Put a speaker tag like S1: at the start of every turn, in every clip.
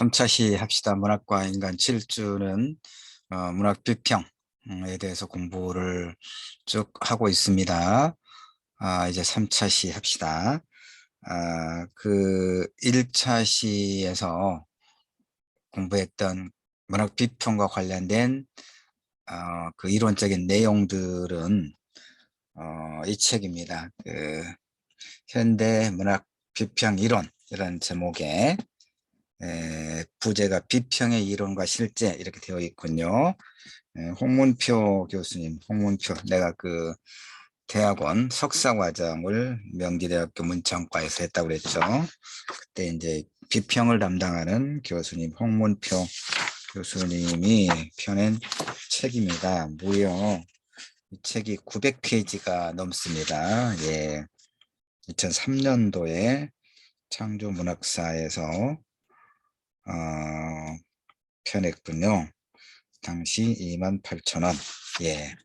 S1: 3차시 합시다. 문학과 인간 7주는 문학 비평에 대해서 공부를 쭉 하고 있습니다. 이제 3차시 합시다. 그 1차시에서 공부했던 문학 비평과 관련된 그 이론적인 내용들은 이 책입니다. 그 현대 문학 비평 이론 이런 제목의 부제가 비평의 이론과 실제 이렇게 되어 있군요. 홍문표 교수님, 내가 그 대학원 석사과정을 명지대학교 문창과에서 했다고 그랬죠. 그때 이제 비평을 담당하는 교수님, 홍문표 교수님이 펴낸 책입니다. 무려 이 책이 900페이지가 넘습니다. 예. 2003년도에 창조문학사에서 펴냈군요. 당시 28,000원. 예.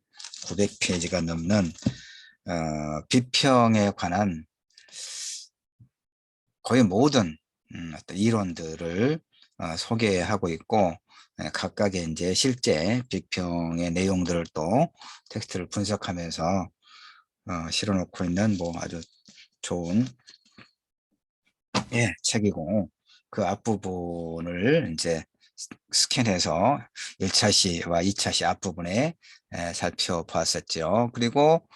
S1: 900페이지가 넘는 비평에 관한 거의 모든 어떤 이론들을 소개하고 있고, 각각의 이제 실제 비평의 내용들을 또 텍스트를 분석하면서 실어놓고 있는 뭐 아주 좋은 책이고, 그 앞부분을 이제 스캔해서 1차시와 2차시 앞부분에 살펴보았었죠. 그리고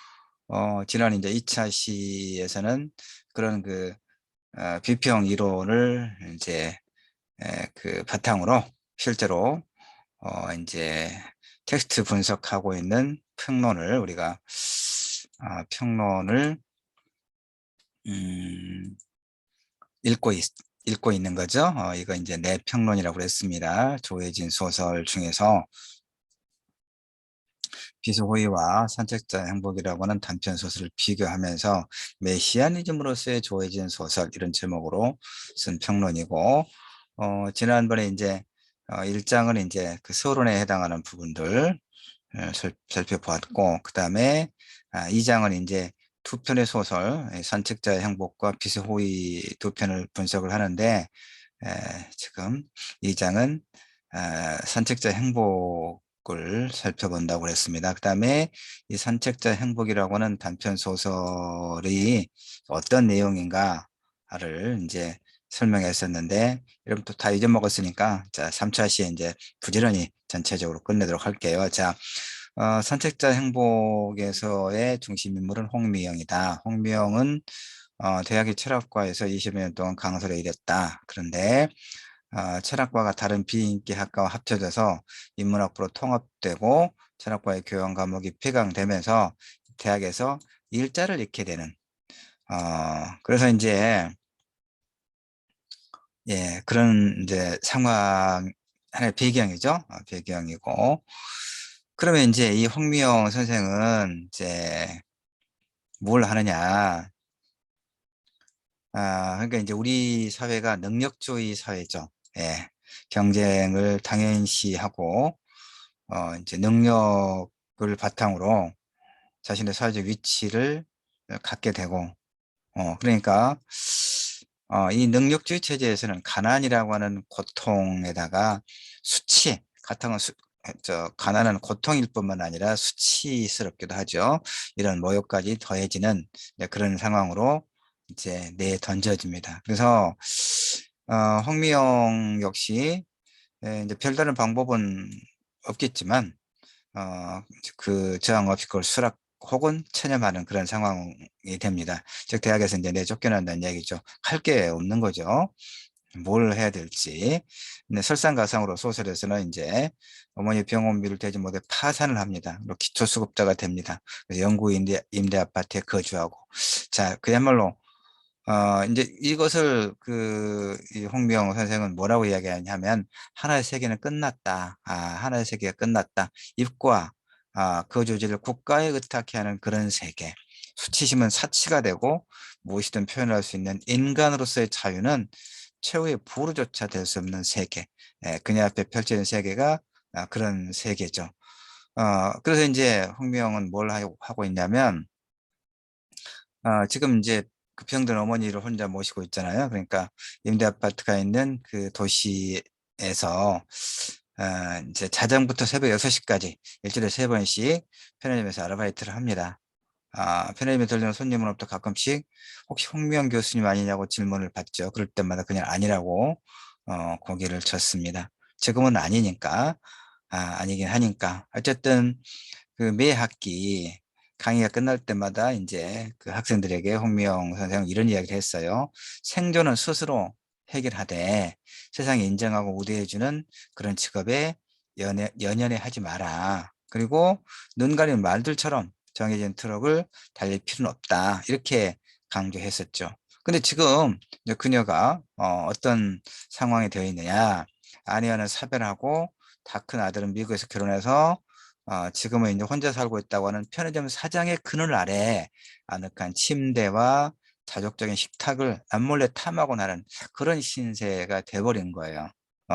S1: 지난 이제 2차시에서는 그런 그 비평 이론을 이제 그 바탕으로 실제로 이제 텍스트 분석하고 있는 평론을 우리가 평론을 읽고 있는 거죠. 이거 이제 내 평론이라고 그랬습니다. 조혜진 소설 중에서 비스호이와 산책자 행복이라고 하는 단편 소설을 비교하면서 메시아니즘으로서의 조혜진 소설 이런 제목으로 쓴 평론이고, 지난번에 이제 1장은 이제 그 서론에 해당하는 부분들 살펴보았고, 그 다음에 2장은 이제 두 편의 소설 산책자의 행복과 비스호이 두 편을 분석을 하는데, 지금 2장은 산책자 행복을 살펴본다고 했습니다. 그 다음에 이 산책자 행복이라고 하는 단편 소설이 어떤 내용인가를 이제 설명했었는데, 여러분 또 다 잊어먹었으니까 자 3차 시에 이제 부지런히 전체적으로 끝내도록 할게요. 자, 산책자 행복에서의 중심 인물은 홍미영이다. 홍미영은 대학의 철학과에서 20여 년 동안 강사를 일했다. 그런데 철학과가 다른 비인기 학과와 합쳐져서 인문학부로 통합되고 철학과의 교양 과목이 폐강되면서 대학에서 일자를 잃게 되는 그래서 이제 그런 이제 상황 하나의 배경이죠. 배경이고, 그러면 이제 이 홍미영 선생은 이제 뭘 하느냐? 그러니까 이제 우리 사회가 능력주의 사회죠. 예. 경쟁을 당연시하고, 이제 능력을 바탕으로 자신의 사회적 위치를 갖게 되고, 그러니까, 이 능력주의 체제에서는 가난이라고 하는 고통에다가 수치, 가난은 고통일 뿐만 아니라 수치스럽기도 하죠. 이런 모욕까지 더해지는 그런 상황으로 이제 내던져집니다. 그래서 홍미영 역시 이제 별다른 방법은 없겠지만 그 저항 없이 그걸 수락 혹은 체념하는 그런 상황이 됩니다. 즉 대학에서 이제 내쫓겨난다는 얘기죠. 할 게 없는 거죠. 뭘 해야 될지. 근데 설상가상으로 소설에서는 이제 어머니 병원비를 대지 못해 파산을 합니다. 그리고 기초수급자가 됩니다. 그래서 영구 임대 아파트에 거주하고. 자, 그야말로 이제 이것을 이 홍미영 선생은 뭐라고 이야기하냐면, 하나의 세계는 끝났다. 하나의 세계가 끝났다. 입과 거주지를 국가에 의탁해 하는 그런 세계. 수치심은 사치가 되고 무엇이든 표현할 수 있는 인간으로서의 자유는 최후의 부르조차 될 수 없는 세계. 그녀 앞에 펼쳐진 세계가 그런 세계죠. 그래서 이제 홍미영은 뭘 하고 있냐면, 지금 이제 그 병든 어머니를 혼자 모시고 있잖아요. 그러니까 임대 아파트가 있는 그 도시 이제 자정부터 새벽 6시까지 일주일에 3번씩 편의점에서 아르바이트를 합니다. 편의점에 들르는 손님으로부터 가끔씩 혹시 홍미영 교수님 아니냐고 질문을 받죠. 그럴 때마다 그냥 아니라고 고개를 쳤습니다. 지금은 아니니까, 아니긴 하니까. 어쨌든 그 매 학기 강의가 끝날 때마다 이제 그 학생들에게 홍미영 선생은 이런 이야기를 했어요. 생존은 스스로 해결하되 세상이 인정하고 우대해주는 그런 직업에 연연해 하지 마라. 그리고 눈 가리는 말들처럼 정해진 트럭을 달릴 필요는 없다. 이렇게 강조했었죠. 근데 지금 이제 그녀가 어떤 상황이 되어 있느냐. 아내와는 사별하고 다 큰 아들은 미국에서 결혼해서 지금은 이제 혼자 살고 있다고 하는 편의점 사장의 그늘 아래 아늑한 침대와 자족적인 식탁을 남몰래 탐하고 나는 그런 신세가 돼버린 거예요.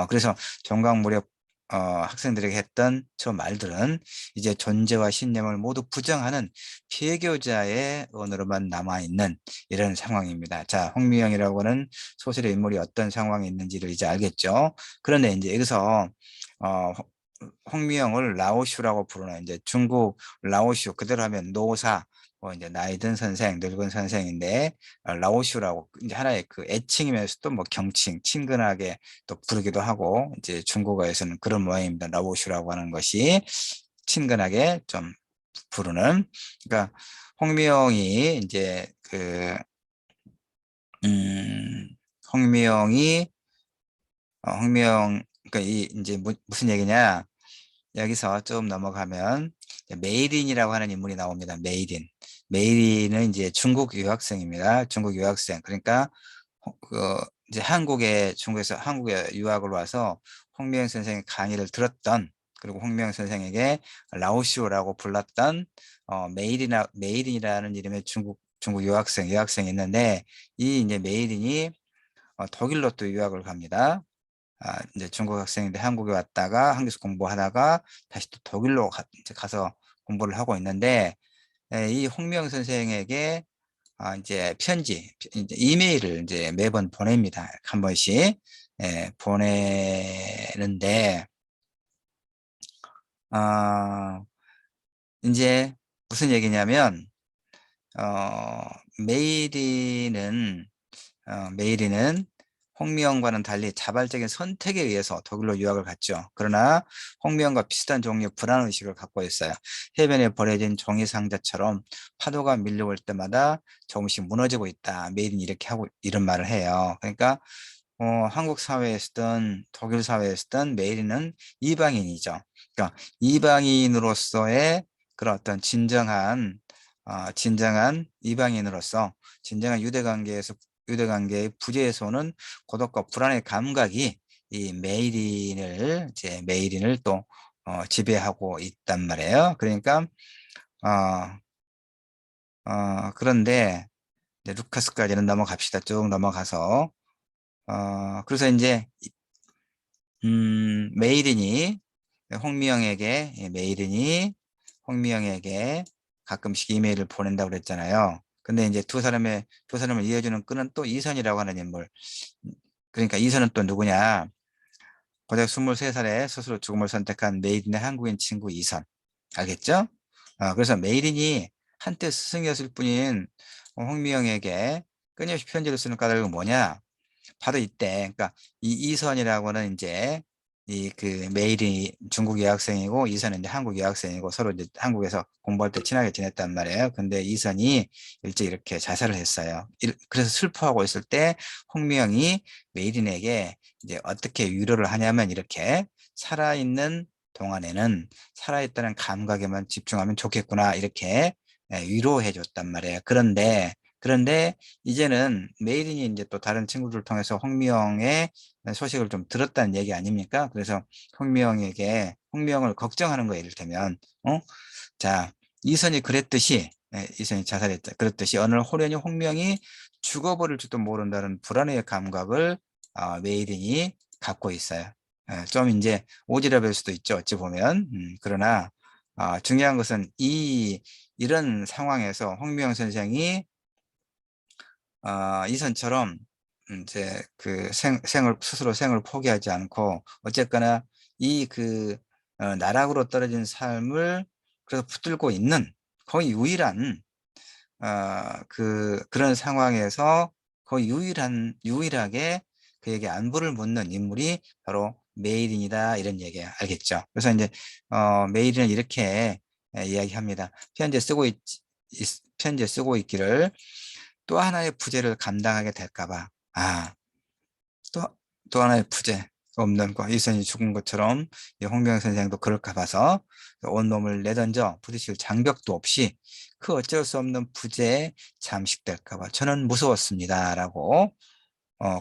S1: 그래서 종강 무렵 학생들에게 했던 저 말들은 이제 존재와 신념을 모두 부정하는 피해교자의 언어로만 남아있는 이런 상황입니다. 자, 홍미영이라고 하는 소설의 인물이 어떤 상황에 있는지를 이제 알겠죠. 그런데 이제 여기서 어, 홍미영을 라오슈라고 부르는 이제 중국 라오슈 그대로 하면 노사 뭐 이제 나이 든 선생, 늙은 선생인데 라오슈라고 이제 하나의 그 애칭이면서도 뭐 경칭, 친근하게 또 부르기도 하고 이제 중국어에서는 그런 모양입니다. 라오슈라고 하는 것이 친근하게 좀 부르는 그러니까 홍미영이 이제 음, 홍미영이 홍미영 그러니까 이 이제 무슨 얘기냐 여기서 좀 넘어가면 메이린이라고 하는 인물이 나옵니다. 메이린은 이제 중국 유학생입니다. 중국 유학생. 그러니까 그 이제 중국에서 한국에 유학을 와서 홍미영 선생의 강의를 들었던 그리고 홍미영 선생에게 라오시오라고 불렀던 메이린이라는 이름의 중국 유학생이 있는데 이 이제 메이린이 독일로 또 유학을 갑니다. 이제 중국 학생인데 한국에 왔다가 한국에서 공부하다가 다시 또 독일로 이제 가서 공부를 하고 있는데 이 홍명 선생에게 이제 이제 이메일을 이제 매번 보냅니다. 한 번씩 보내는데 아, 이제 무슨 얘기냐면 어, 메일이는 메이리는 홍미영과는 달리 자발적인 선택에 의해서 독일로 유학을 갔죠. 그러나 홍미영과 비슷한 종류의 불안의식을 갖고 있어요. 해변에 버려진 종이 상자처럼 파도가 밀려올 때마다 조금씩 무너지고 있다. 메이리는 이렇게 하고 이런 말을 해요. 그러니까 한국 사회에서든 독일 사회에서든 메이리는 이방인이죠. 그러니까 이방인으로서의 그런 어떤 진정한 이방인으로서 진정한 유대 관계의 부재에서 오는 고독과 불안의 감각이 이 메이린을 또 지배하고 있단 말이에요. 그러니까 어, 그런데 이제 루카스까지는 넘어갑시다. 쭉 넘어가서 그래서 이제 메이린이 메이린이 홍미영에게 가끔씩 이메일을 보낸다고 그랬잖아요. 근데 이제 두 사람을 이어주는 끈은 또 이선이라고 하는 인물. 그러니까 이선은 또 누구냐? 고작 23살에 스스로 죽음을 선택한 메이린의 한국인 친구 이선. 알겠죠? 그래서 메이린이 한때 스승이었을 뿐인 홍미영에게 끊임없이 편지를 쓰는 까닭은 뭐냐? 바로 이때, 그러니까 이 이선이라고는 이제 이 그 메일이 중국 여학생이고 이선은 이제 한국 여학생이고 서로 이제 한국에서 공부할 때 친하게 지냈단 말이에요. 근데 이선이 일찍 이렇게 자살을 했어요. 그래서 슬퍼하고 있을 때 홍미영이 메일인에게 이제 어떻게 위로를 하냐면 이렇게 살아있는 동안에는 살아있다는 감각에만 집중하면 좋겠구나 이렇게 위로해 줬단 말이에요. 그런데 이제는 메이린이 이제 또 다른 친구들을 통해서 홍미영의 소식을 좀 들었다는 얘기 아닙니까? 그래서 홍미영을 걱정하는 거예요. 이를테면, 자, 이선이 자살했다. 그랬듯이 어느 날 호련히 홍미영이 죽어버릴지도 모른다는 불안의 감각을 메이린이 갖고 있어요. 좀 이제 오지랖일 수도 있죠. 어찌 보면. 그러나 중요한 것은 이런 상황에서 홍미영 선생이 이선처럼 이제 그 생을 스스로 생을 포기하지 않고 어쨌거나 이 나락으로 떨어진 삶을 그래서 붙들고 있는 거의 유일한 그런 상황에서 거의 유일하게 그에게 안부를 묻는 인물이 바로 메이린이다 이런 얘기 알겠죠. 그래서 이제 메이린은 이렇게 이야기합니다. 편지에 쓰고 있기를 또 하나의 부재를 감당하게 될까 봐. 또, 또 하나의 부재 없는 거 이선이 죽은 것처럼 이 홍명희 선생도 그럴까 봐서 온몸을 내던져 부딪힐 장벽도 없이 그 어쩔 수 없는 부재에 잠식될까 봐 저는 무서웠습니다 라고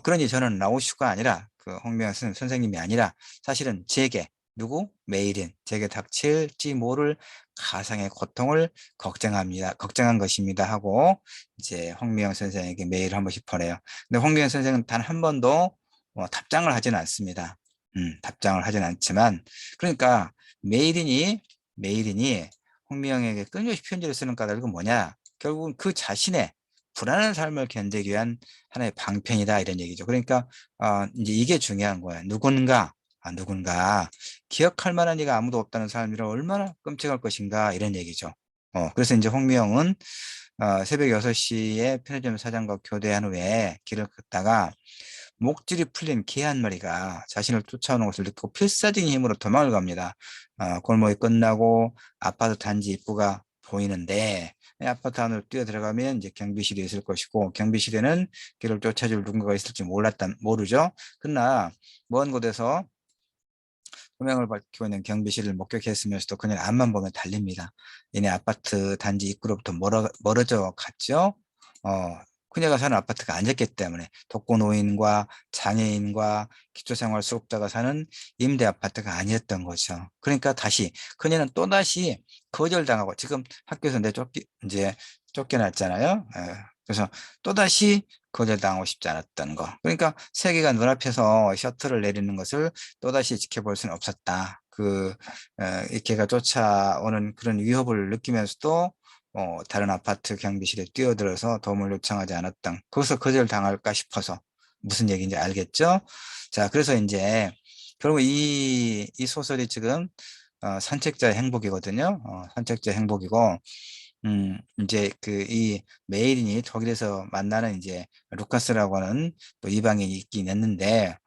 S1: 그러니 저는 라오슈가 아니라 그 홍명희 선생님이 아니라 사실은 제게 누구? 메일인 제게 닥칠지 모를 가상의 고통을 걱정한 것입니다 하고 이제 홍미영 선생에게 메일을 한 번씩 보내요. 근데 홍미영 선생은 단 한 번도 답장을 하지는 않습니다. 답장을 하진 않지만 그러니까 메일인이 홍미영에게 끊임없이 편지를 쓰는 까닭은 뭐냐? 결국은 그 자신의 불안한 삶을 견디기 위한 하나의 방편이다 이런 얘기죠. 그러니까 이제 이게 중요한 거야. 누군가 기억할 만한 이가 아무도 없다는 사람이라 얼마나 끔찍할 것인가 이런 얘기죠. 그래서 이제 홍미영은 새벽 6시에 편의점 사장과 교대한 후에 길을 걷다가 목줄이 풀린 개 한 마리가 자신을 쫓아오는 것을 느끼고 필사적인 힘으로 도망을 갑니다. 골목이 끝나고 아파트 단지 입구가 보이는데 아파트 안으로 뛰어 들어가면 이제 경비실이 있을 것이고 경비실에는 그를 쫓아줄 누군가가 있을지 모르죠. 그러나 먼 곳에서 소명을 밝히고 있는 경비실을 목격했으면서도 그냥 앞만 보면 달립니다. 얘네 아파트 단지 입구로부터 멀어져 갔죠. 어, 그녀가 사는 아파트가 아니었기 때문에 독거노인과 장애인과 기초생활 수급자가 사는 임대 아파트가 아니었던 거죠. 그러니까 그녀는 또다시 거절당하고 지금 학교에서 이제 쫓겨났잖아요. 그래서 또다시 거절당하고 싶지 않았던 거. 그러니까 세계가 눈앞에서 셔틀을 내리는 것을 또다시 지켜볼 수는 없었다. 이 개가 쫓아오는 그런 위협을 느끼면서도 다른 아파트 경비실에 뛰어들어서 도움을 요청하지 않았던 거기서 거절당할까 싶어서 무슨 얘기인지 알겠죠? 자, 그래서 이제 결국 이 소설이 지금 산책자의 행복이거든요. 산책자의 행복이고 이제 이 메일인이 독일에서 만나는 이제 루카스라고 하는 또 이방인이 있긴 했는데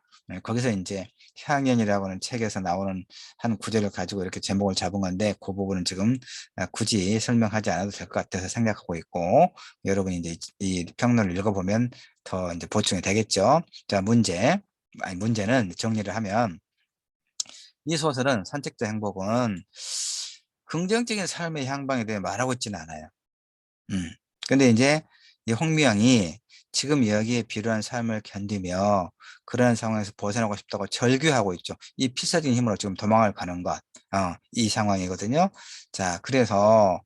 S1: 거기서 이제 향연이라고 하는 책에서 나오는 한 구절을 가지고 이렇게 제목을 잡은 건데 그 부분은 지금 굳이 설명하지 않아도 될 것 같아서 생각하고 있고 여러분이 이제 이 평론을 읽어보면 더 이제 보충이 되겠죠. 자, 문제는 정리를 하면 이 소설은 산책자 행복은 긍정적인 삶의 향방에 대해 말하고 있지는 않아요. 음. 근데 이제 이 홍미영이 지금 여기에 필요한 삶을 견디며 그러한 상황에서 벗어나고 싶다고 절규하고 있죠. 이 필사적인 힘으로 지금 도망을 가는 것, 이 상황이거든요. 자, 그래서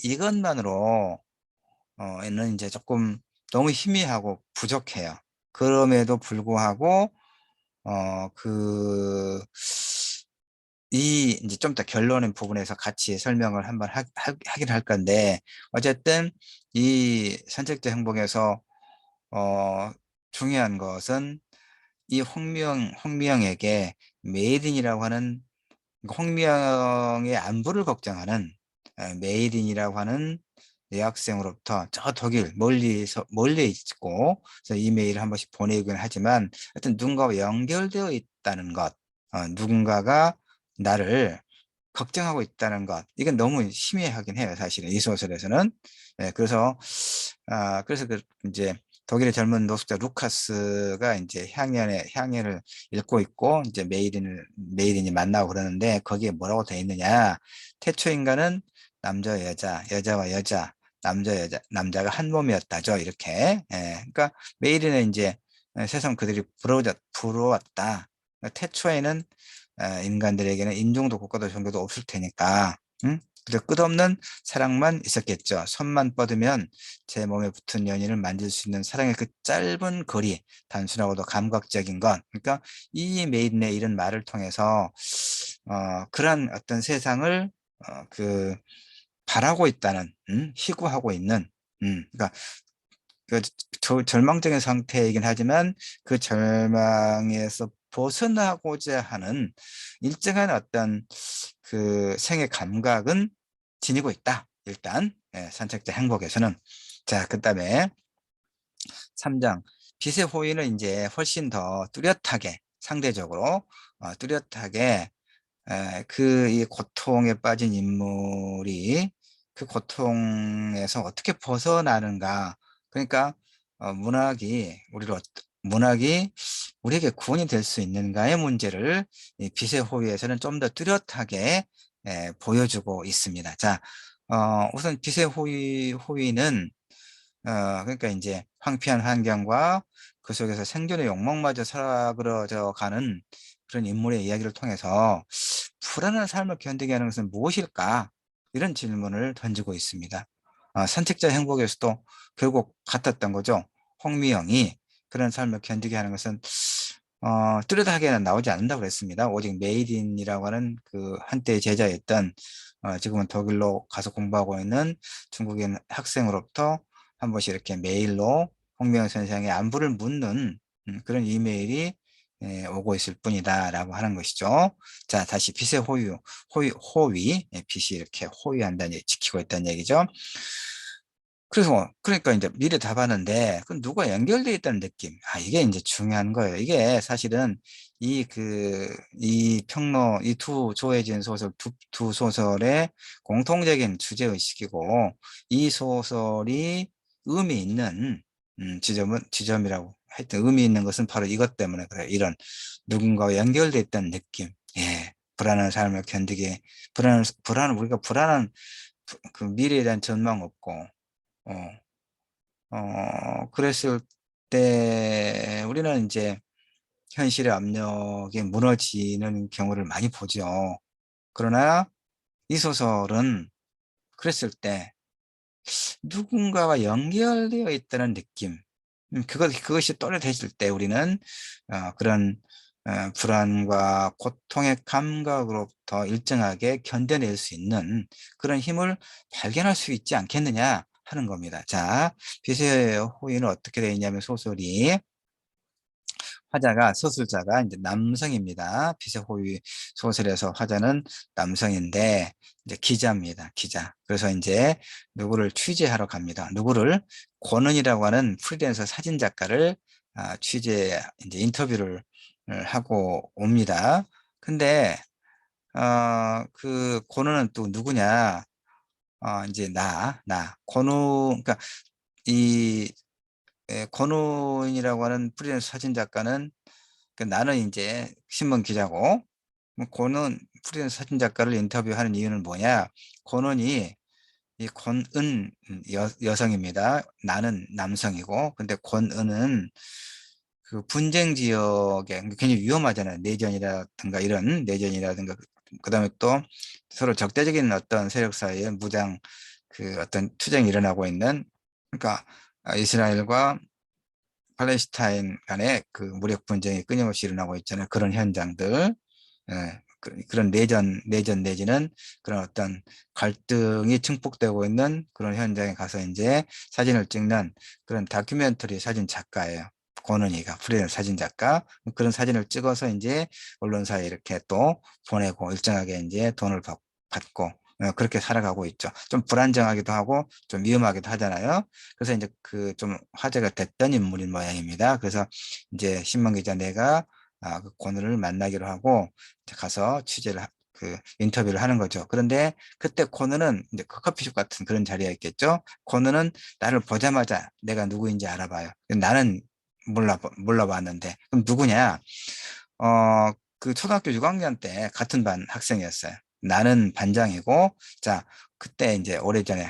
S1: 이것만으로, 는 이제 조금 너무 희미하고 부족해요. 그럼에도 불구하고, 어, 그, 이제 좀 더 결론의 부분에서 같이 설명을 한번 하긴 할 건데, 어쨌든 이 선택적 행복에서, 어, 중요한 것은 이 홍미영에게 메이린이라고 하는, 홍미영의 안부를 걱정하는 메이린이라고 하는 여학생으로부터 저 독일 멀리 있고, 그래서 이메일을 한 번씩 보내긴 하지만, 하여튼 누군가와 연결되어 있다는 것, 누군가가 나를 걱정하고 있다는 것, 이건 너무 희미하긴 해요, 사실은 이 소설에서는. 그래서 이제 독일의 젊은 노숙자 루카스가 이제 향연을 읽고 있고 이제 메이린이 만나고 그러는데 거기에 뭐라고 되어 있느냐? 태초 인간은 남자 여자와 여자, 남자가 한 몸이었다죠, 이렇게. 그러니까 메이린은 이제 세상 그들이 부러웠다. 태초에는 인간들에게는 인종도 국가도 종교도 없을 테니까, 응? 그래서 끝없는 사랑만 있었겠죠. 손만 뻗으면 제 몸에 붙은 연인을 만질 수 있는 사랑의 그 짧은 거리, 단순하고도 감각적인 것. 그러니까 이 메이든의 이런 말을 통해서 그런 어떤 세상을 바라고 있다는, 희구하고 있는, 그러니까 그 절망적인 상태이긴 하지만 그 절망에서 벗어나고자 하는 일정한 어떤 그 생의 감각은 지니고 있다. 일단 선택자 행복에서는. 자, 그다음에 3장 빛의 호의는 이제 훨씬 더 뚜렷하게 상대적으로 뚜렷하게 그 이 고통에 빠진 인물이 그 고통에서 어떻게 벗어나는가. 그러니까 문학이 우리에게 구원이 될 수 있는가의 문제를 이 빛의 호위에서는 좀 더 뚜렷하게 보여주고 있습니다. 자, 우선 빛의 호위는 그러니까 이제 황폐한 환경과 그 속에서 생존의 욕망마저 사그러져 가는 그런 인물의 이야기를 통해서 불안한 삶을 견디게 하는 것은 무엇일까? 이런 질문을 던지고 있습니다. 선택자 행복에서도 결국 같았던 거죠. 홍미영이 그런 삶을 견디게 하는 것은 뚜렷하게는 나오지 않는다고 그랬습니다. 오직 메이딘이라고 하는 그 한때 제자였던 지금은 독일로 가서 공부하고 있는 중국인 학생으로부터 한 번씩 이렇게 메일로 홍명호 선생의 안부를 묻는 그런 이메일이 오고 있을 뿐이다라고 하는 것이죠. 자, 다시 빛의 호위, 빛이 이렇게 호위한다는 얘기, 지키고 있다는 얘기죠. 그래서 그러니까 이제 미래 답하는데 그 누가 연결되어 있다는 느낌. 이게 이제 중요한 거예요. 이게 사실은 이 두 조혜진 소설 두 소설의 공통적인 주제 의식이고 이 소설이 의미 있는 지점이라고 하여튼 의미 있는 것은 바로 이것 때문에 그래요. 이런 누군가와 연결되어 있다는 느낌. 예. 불안한 삶을 견디게 우리가 불안한 그 미래에 대한 전망 없고 어, 그랬을 때 우리는 이제 현실의 압력에 무너지는 경우를 많이 보죠. 그러나 이 소설은 그랬을 때 누군가와 연결되어 있다는 느낌. 그것이 또렷해질 때 우리는 그런 불안과 고통의 감각으로부터 일정하게 견뎌낼 수 있는 그런 힘을 발견할 수 있지 않겠느냐 하는 겁니다. 자, 빛의 호의는 어떻게 되어 있냐면 소설이 서술자가 이제 남성입니다. 빛의 호의 소설에서 화자는 남성인데 이제 기자입니다. 기자. 그래서 이제 누구를 취재하러 갑니다. 권은이라고 하는 프리랜서 사진 작가를 이제 인터뷰를 하고 옵니다. 근데 그 권은은 또 누구냐? 이제 권우, 그러니까 이 권우인이라고 하는 프리랜서 사진 작가는 나는 이제 신문 기자고 권은 프리랜서 사진 작가를 인터뷰하는 이유는 뭐냐? 권은이 이 권은 여성입니다. 나는 남성이고 근데 권은은 그 분쟁 지역에 굉장히 위험하잖아요. 내전이라든가 그다음에 또 서로 적대적인 어떤 세력 사이에 무장 그 어떤 투쟁이 일어나고 있는 그러니까 이스라엘과 팔레스타인 간의 그 무력 분쟁이 끊임없이 일어나고 있잖아요. 그런 현장들. 그런 내전 내지는 그런 어떤 갈등이 증폭되고 있는 그런 현장에 가서 이제 사진을 찍는 그런 다큐멘터리 사진 작가예요. 권은희가 프리랜서 사진 작가. 그런 사진을 찍어서 이제 언론사에 이렇게 또 보내고 일정하게 이제 돈을 받고 그렇게 살아가고 있죠. 좀 불안정하기도 하고 좀 위험하기도 하잖아요. 그래서 이제 그 좀 화제가 됐던 인물인 모양입니다. 그래서 이제 신문 기자 내가 그 권은을 만나기로 하고 가서 그 인터뷰를 하는 거죠. 그런데 그때 권은은 이제 그 커피숍 같은 그런 자리에 있겠죠. 권은은 나를 보자마자 내가 누구인지 알아봐요. 나는 몰라봤는데 그럼 누구냐? 그 초등학교 6학년 때 같은 반 학생이었어요. 나는 반장이고, 자, 그때 이제 오래전에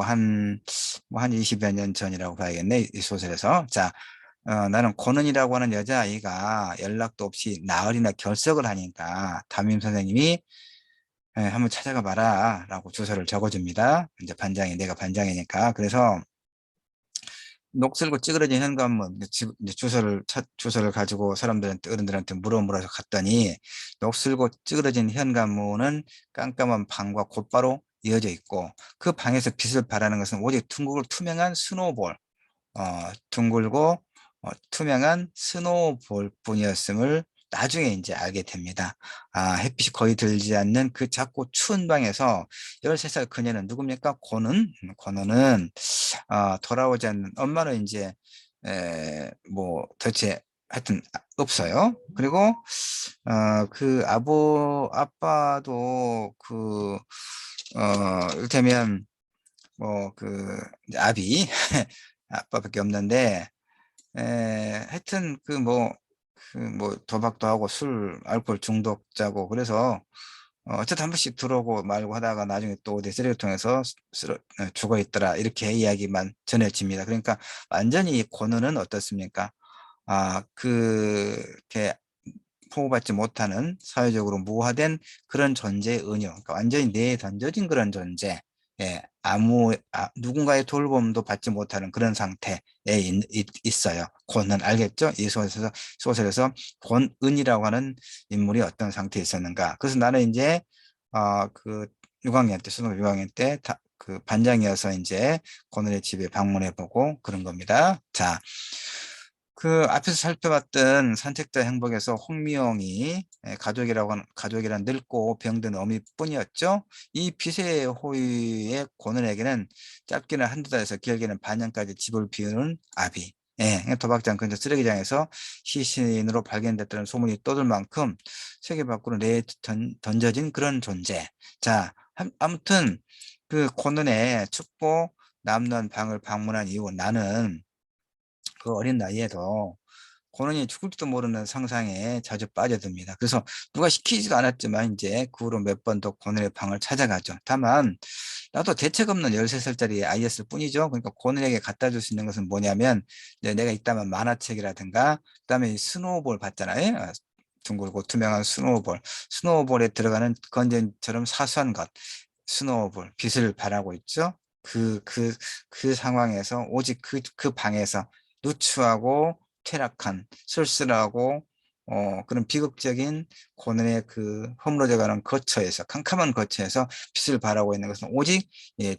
S1: 한 20여 년 전이라고 봐야겠네, 이 소설에서. 자, 나는 권은이라고 하는 여자아이가 연락도 없이 나흘이나 결석을 하니까 담임 선생님이 한번 찾아가 봐라 라고 주소를 적어줍니다. 이제 내가 반장이니까. 그래서 녹슬고 찌그러진 현관문 이제 주소를 가지고 어른들한테 물어서 갔더니 녹슬고 찌그러진 현관문은 깜깜한 방과 곧바로 이어져 있고 그 방에서 빛을 발하는 것은 오직 둥글고 투명한 스노우볼 둥글고 투명한 스노우볼 뿐이었음을 나중에 이제 알게 됩니다. 햇빛이 거의 들지 않는 그 작고 추운 방에서 13살 그녀는 누굽니까? 권은은 돌아오지 않는 엄마는 이제 뭐 도대체 하여튼 없어요. 그리고 그 아빠도 이를테면 뭐 아비 아빠밖에 없는데 하여튼 뭐 도박도 하고 술 알코올 중독자고 그래서 어쨌든 한 번씩 들어오고 말고 하다가 나중에 또 어디 쓰레기통에서 죽어 있더라 이렇게 이야기만 전해집니다. 그러니까 완전히 이 권우는 어떻습니까? 그렇게 보호받지 못하는 사회적으로 무화된 그런 존재의 은유, 그러니까 완전히 내에 던져진 그런 존재, 누군가의 돌봄도 받지 못하는 그런 상태에 있어요. 권은 알겠죠? 이 소설에서 권은이라고 하는 인물이 어떤 상태에 있었는가. 그래서 나는 이제 그 6학년 때, 수능 6학년 때 그 반장이어서 이제 권은의 집에 방문해보고 그런 겁니다. 자. 그 앞에서 살펴봤던 선택자 행복에서 홍미영이 가족이란 늙고 병든 어미뿐이었죠. 이 빚의 호의의 고는에게는 짧게는 한두 달에서 길게는 반년까지 집을 비우는 아비. 도박장 근처 쓰레기장에서 시신으로 발견됐다는 소문이 떠들 만큼 세계 밖으로 던져진 그런 존재. 자, 아무튼 그 고는의 춥고 남는 방을 방문한 이후 나는 그 어린 나이에도 고는이 죽을지도 모르는 상상에 자주 빠져듭니다. 그래서 누가 시키지도 않았지만 이제 그 후로 몇 번 더 고는의 방을 찾아가죠. 다만 나도 대책 없는 13살짜리 아이였을 뿐이죠. 그러니까 고는에게 갖다 줄 수 있는 것은 뭐냐면 내가 있다면 만화책이라든가 그다음에 이 스노우볼 봤잖아요. 둥글고 투명한 스노우볼에 들어가는 건전처럼 사소한 것, 스노우볼, 빛을 발하고 있죠. 그 상황에서 오직 그 방에서 누추하고 퇴락한 쓸쓸하고 그런 비극적인 고난의 그 허물어져가는 거처에서 캄캄한 거처에서 빛을 발하고 있는 것은 오직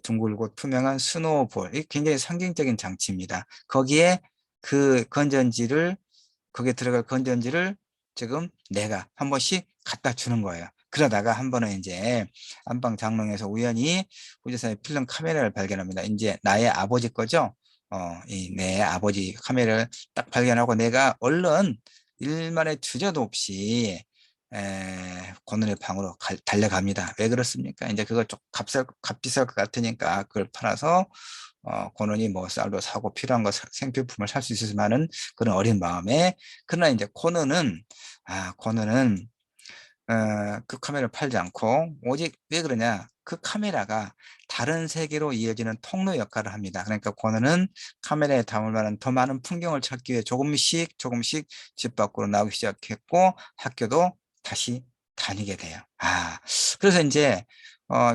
S1: 둥글고 투명한 스노우볼, 이 굉장히 상징적인 장치입니다. 거기에 들어갈 건전지를 지금 내가 한 번씩 갖다 주는 거예요. 그러다가 한 번은 이제 안방 장롱에서 우연히 후지산의 필름 카메라를 발견합니다. 이제 나의 아버지 거죠. 내 아버지 카메라를 딱 발견하고 내가 얼른 일말의 주저도 없이 권은의 방으로 달려갑니다. 왜 그렇습니까? 이제 그거 좀 값비쌀 것 같으니까 그걸 팔아서 권은이 뭐 쌀도 사고 필요한 거 생필품을 살 수 있으면은 그런 어린 마음에. 그러나 이제 권은은 그 카메라를 팔지 않고 오직 왜 그러냐, 그 카메라가 다른 세계로 이어지는 통로 역할을 합니다. 그러니까 권은은 카메라에 담을 만한 더 많은 풍경을 찾기 위해 조금씩 집 밖으로 나오기 시작했고 학교도 다시 다니게 돼요. 그래서 이제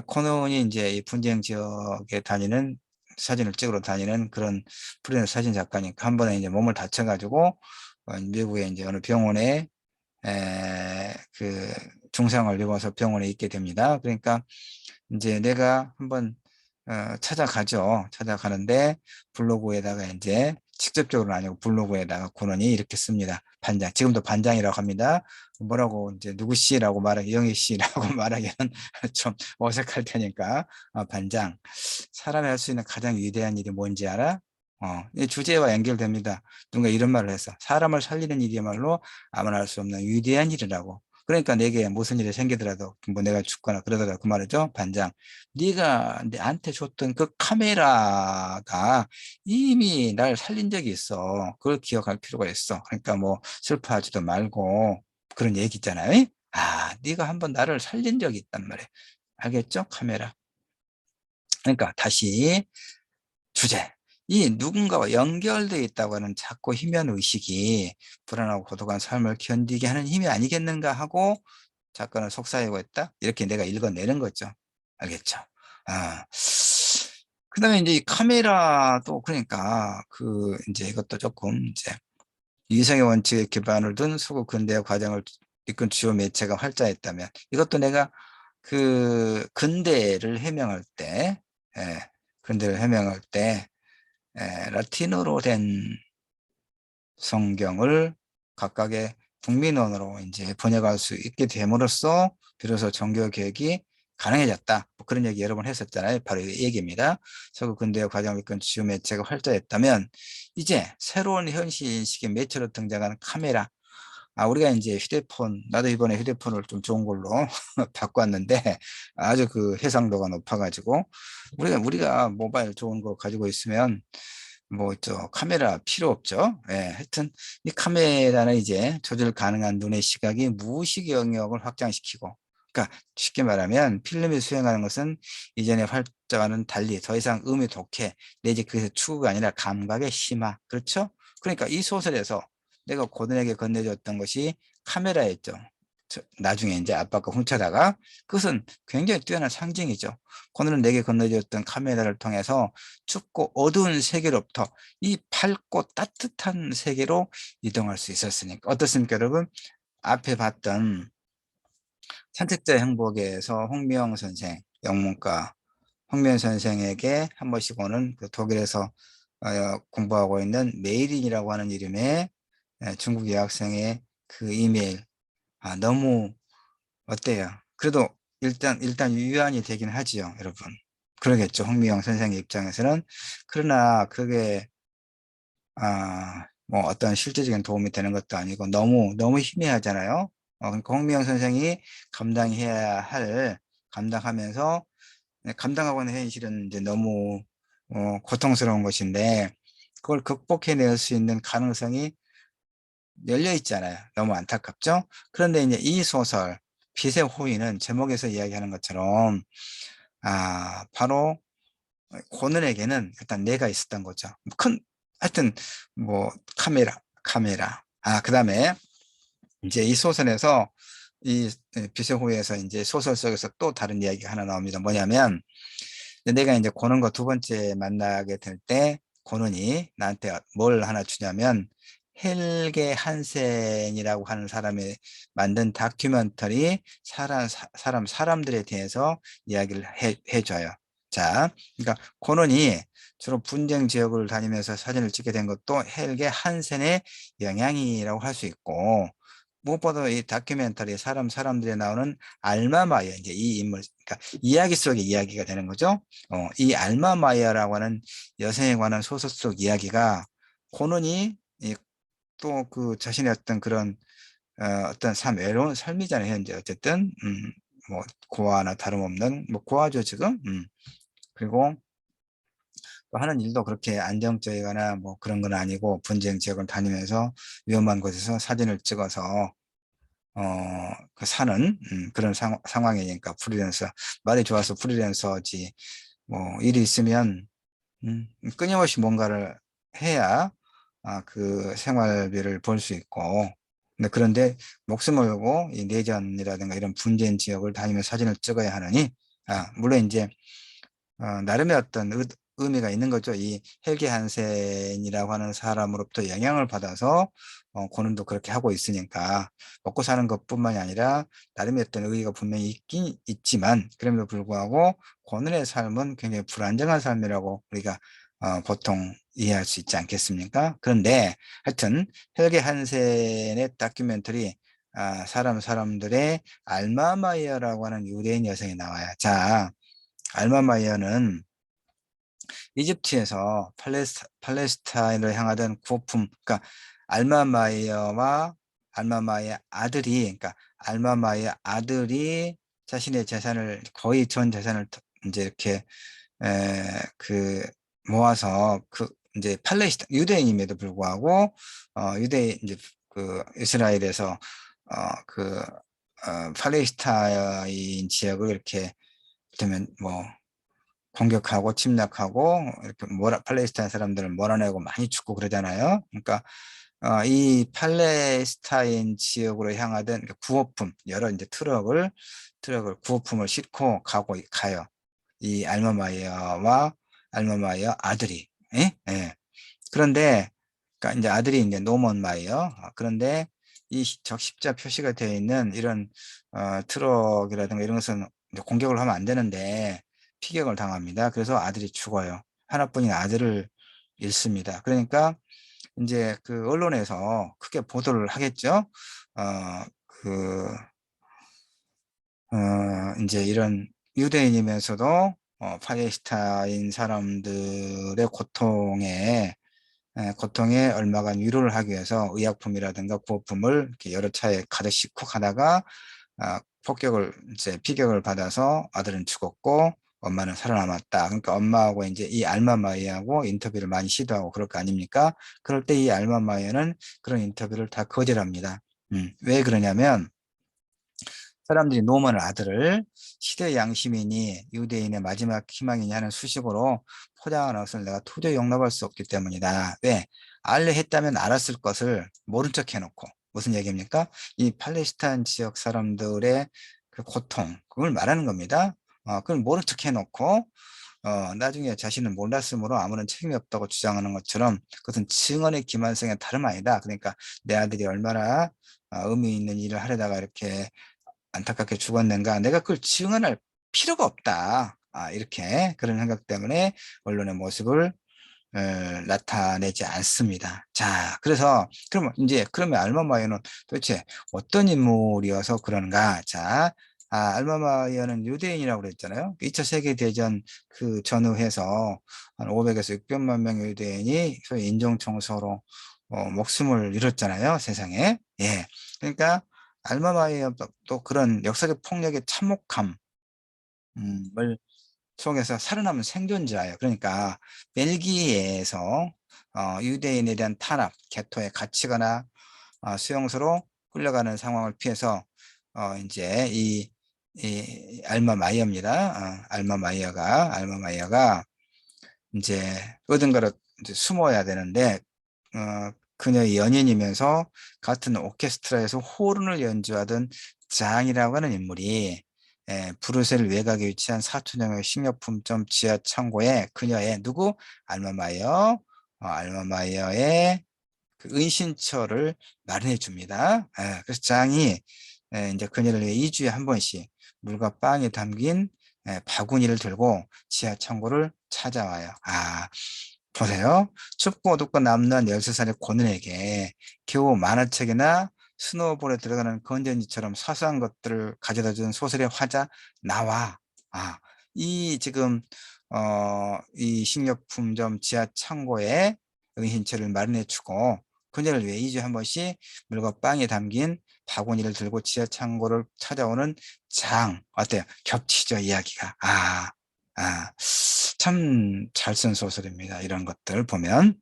S1: 권은이 이제 이 분쟁 지역에 다니는 사진을 찍으러 다니는 그런 프리랜서 사진 작가니까 한 번에 이제 몸을 다쳐가지고 미국의 이제 어느 병원에 그 중상을 입어서 병원에 있게 됩니다. 그러니까 이제 내가 한번 찾아가는데 블로그에다가 이제 직접적으로는 아니고 블로그에다가 권은이 이렇게 씁니다. 반장, 지금도 반장이라고 합니다. 뭐라고 이제 누구씨라고 영희 씨라고 말하기는 좀 어색할 테니까 반장, 사람이 할 수 있는 가장 위대한 일이 뭔지 알아? 이 주제와 연결됩니다. 누가 이런 말을 했어. 사람을 살리는 일이야말로 아무나 할 수 없는 위대한 일이라고. 그러니까 내게 무슨 일이 생기더라도 뭐 내가 죽거나 그러더라도 그 말이죠. 반장, 네가 나한테 줬던 그 카메라가 이미 날 살린 적이 있어. 그걸 기억할 필요가 있어. 그러니까 뭐 슬퍼하지도 말고 그런 얘기 있잖아요. 네가 한번 나를 살린 적이 있단 말이야. 알겠죠? 카메라. 그러니까 다시 주제. 이 누군가와 연결되어 있다고 하는 자꾸 희미한 의식이 불안하고 고독한 삶을 견디게 하는 힘이 아니겠는가 하고 작가는 속삭이고 있다. 이렇게 내가 읽어내는 거죠. 알겠죠? 아. 그다음에 이제 이 카메라도 그러니까 이제 이것도 조금 이제 이성의 원칙에 기반을 둔 서구 근대화 과정을 이끈 주요 매체가 활자했다면 이것도 내가 그 근대를 해명할 때, 근대를 해명할 때 라틴어로 된 성경을 각각의 국민언어로 이제 번역할 수 있게 됨으로써 비로소 종교 개혁이 가능해졌다. 뭐 그런 얘기 여러 번 했었잖아요. 바로 이 얘기입니다. 서구 근대의 과정을 이끈 주요 매체가 활자했다면 이제 새로운 현실 인식의 매체로 등장하는 카메라. 우리가 이제 휴대폰, 나도 이번에 휴대폰을 좀 좋은 걸로 바꿨는데 아주 그 해상도가 높아가지고 우리가 모바일 좋은 거 가지고 있으면 뭐 저 카메라 필요 없죠. 예, 하여튼 이 카메라는 이제 조절 가능한 눈의 시각이 무의식 영역을 확장시키고, 그러니까 쉽게 말하면 필름이 수행하는 것은 이전의 활자와는 달리 더 이상 음의 독해 내지 그래서 추구가 아니라 감각의 심화. 그렇죠? 그러니까 이 소설에서 내가 고든에게 건네줬던 것이 카메라였죠. 나중에 이제 아빠가 훔쳐다가 그것은 굉장히 뛰어난 상징이죠. 고든은 내게 건네줬던 카메라를 통해서 춥고 어두운 세계로부터 이 밝고 따뜻한 세계로 이동할 수 있었으니까. 어떻습니까, 여러분? 앞에 봤던 산책자 행복에서 홍미영 선생, 영문과 홍미영 선생에게 한 번씩 오는 그 독일에서 공부하고 있는 메이린이라고 하는 이름의 중국 여학생의 그 이메일. 너무 어때요? 그래도 일단 유한이 되긴 하지요, 여러분. 그러겠죠, 홍미영 선생의 입장에서는. 그러나 그게 뭐 어떤 실질적인 도움이 되는 것도 아니고 너무 희미하잖아요. 그러니까 홍미영 선생이 감당하면서 감당하고 있는 현실은 이제 너무 고통스러운 것인데 그걸 극복해낼 수 있는 가능성이 열려 있잖아요. 너무 안타깝죠? 그런데 이제 이 소설 빛의 호의는 제목에서 이야기하는 것처럼 바로 고는에게는 일단 뇌가 있었던 거죠. 하여튼 뭐 카메라. 그다음에 이제 이 소설에서 이 빛의 호의에서 이제 소설 속에서 또 다른 이야기가 하나 나옵니다. 뭐냐면 내가 이제 고는과 두 번째 만나게 될 때 고는이 나한테 뭘 하나 주냐면 헬게 한센이라고 하는 사람이 만든 다큐멘터리 사람들에 대해서 이야기를 해줘요. 자, 그러니까 고는이 주로 분쟁 지역을 다니면서 사진을 찍게 된 것도 헬게 한센의 영향이라고 할 수 있고, 무엇보다 이 다큐멘터리 사람들이 나오는 알마마이어, 이제 이 인물, 그러니까 이야기 속의 이야기가 되는 거죠. 이 알마마이어라고 하는 여성에 관한 소설 속 이야기가 고는이 또 그 자신의 어떤 그런 어떤 외로운 삶이잖아요, 현재. 어쨌든 뭐 고아나 다름없는 뭐 고아죠 지금. 그리고 또 하는 일도 그렇게 안정적이거나 뭐 그런 건 아니고 분쟁 지역을 다니면서 위험한 곳에서 사진을 찍어서 그 사는 그런 상황이니까. 프리랜서, 말이 좋아서 프리랜서지. 뭐 일이 있으면 끊임없이 뭔가를 해야 그 생활비를 벌 수 있고. 그런데 목숨을 걸고 이 내전이라든가 이런 분쟁 지역을 다니며 사진을 찍어야 하느니, 물론 이제 나름의 어떤 의미가 있는 거죠. 이 헬게 한센이라고 하는 사람으로부터 영향을 받아서 고는도 그렇게 하고 있으니까 먹고 사는 것뿐만이 아니라 나름의 어떤 의의가 분명히 있긴 있지만, 그럼에도 불구하고 고는의 삶은 굉장히 불안정한 삶이라고 우리가 보통 이해할 수 있지 않겠습니까? 그런데 하여튼 헬게 한센의 다큐멘터리 사람들의 알마마이어라고 하는 유대인 여성이 나와요. 자, 알마마이어는 이집트에서 팔레스타인을 향하던 구호품, 그러니까 알마마이어와 알마마이의 아들이, 그러니까 알마마이의 아들이 자신의 재산을, 거의 전 재산을 이제 이렇게 그 모아서 이제 유대인임에도 불구하고 유대인 이제 그 이스라엘에서 그 팔레스타인 지역을 이렇게 되면 뭐 공격하고 침략하고 이렇게 팔레스타인 사람들을 몰아내고 많이 죽고 그러잖아요. 그러니까 이 팔레스타인 지역으로 향하던 구호품, 여러 이제 구호품을 싣고 가요. 이 알마마이어와 알마마이어 아들이. 예? 예. 그런데 그러니까 이제 아들이 이제 노먼 마이어. 그런데 이 적십자 표시가 되어 있는 이런 트럭이라든가 이런 것은 이제 공격을 하면 안 되는데 피격을 당합니다. 그래서 아들이 죽어요. 하나뿐인 아들을 잃습니다. 그러니까 이제 그 언론에서 크게 보도를 하겠죠. 어, 그, 이제 이런 유대인이면서도 팔레스타인 사람들의 고통에 얼마간 위로를 하기 위해서 의약품이라든가 구호품을 이렇게 여러 차에 가득 싣고 가다가 폭격을 이제 피격을 받아서 아들은 죽었고 엄마는 살아남았다. 그러니까 엄마하고 이제 이 알마 마이하고 인터뷰를 많이 시도하고 그럴 거 아닙니까? 그럴 때 이 알마 마이어는 그런 인터뷰를 다 거절합니다. 왜 그러냐면 사람들이 노먼을 아들을 시대 양심이니 유대인의 마지막 희망이니 하는 수식으로 포장하는 것을 내가 도저히 용납할 수 없기 때문이다. 왜? 알려 했다면 알았을 것을 모른 척 해놓고 무슨 얘기입니까? 이 팔레스타인 지역 사람들의 그 고통 그걸 말하는 겁니다. 그걸 모른 척 해놓고 나중에 자신은 몰랐으므로 아무런 책임이 없다고 주장하는 것처럼 그것은 증언의 기만성에 다름 아니다. 그러니까 내 아들이 얼마나 의미 있는 일을 하려다가 이렇게 안타깝게 죽었는가 내가 그걸 증언할 필요가 없다. 이렇게 그런 생각 때문에 언론의 모습을 나타내지 않습니다. 자, 그래서 그러면 이제 그러면 알마마이어는 도대체 어떤 인물이어서 그런가? 자, 알마마이어는 유대인이라고 그랬잖아요. 2차 세계대전 그 전후해서 한 500에서 600만 명의 유대인이 소위 인종청소로 목숨을 잃었잖아요, 세상에. 예. 그러니까 알마마이어도 그런 역사적 폭력의 참혹함을 속에서 살아남은 생존자예요. 그러니까 벨기에에서 유대인에 대한 탄압, 개토에 갇히거나 수용소로 끌려가는 상황을 피해서 이제 이 알마 마이어가 이제 어딘가로 이제 숨어야 되는데 그녀의 연인이면서 같은 오케스트라에서 호른을 연주하던 장이라고 하는 인물이 브뤼셀 외곽에 위치한 사촌형의 식료품점 지하 창고에 그녀의 누구? 알마마이어, 알마마이어의 그 은신처를 마련해 줍니다. 그래서 장이 이제 그녀를 위해 2주에 한 번씩 물과 빵이 담긴 바구니를 들고 지하 창고를 찾아와요. 보세요. 춥고 어둡고 남는 13살의 고는에게 겨우 만화책이나 스노우볼에 들어가는 건전지처럼 사소한 것들을 가져다 준 소설의 화자 나와. 이 지금 이 식료품점 지하 창고에 은신처를 마련해 주고 그녀를 위해 2주에 한 번씩 물과 빵에 담긴 바구니를 들고 지하 창고를 찾아오는 장. 어때요? 겹치죠, 이야기가. 참 잘 쓴 소설입니다. 이런 것들 보면.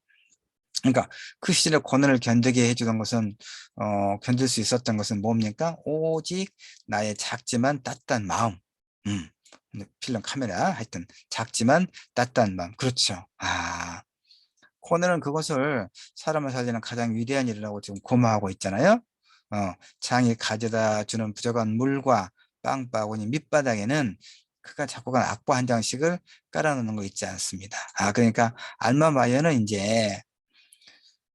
S1: 그러니까 그 시절에 고난을 견디게 해주던 것은 견딜 수 있었던 것은 뭡니까? 오직 나의 작지만 따뜻한 마음. 음. 필름 카메라 하여튼 작지만 따뜻한 마음. 그렇죠. 코너는 그것을 사람을 살리는 가장 위대한 일이라고 지금 고마하고 있잖아요. 장이 가져다 주는 부족한 물과 빵 바구니 밑바닥에는 그가 작곡한 악보 한 장씩을 깔아놓는 거 있지 않습니다. 그러니까 알마 마이어는 이제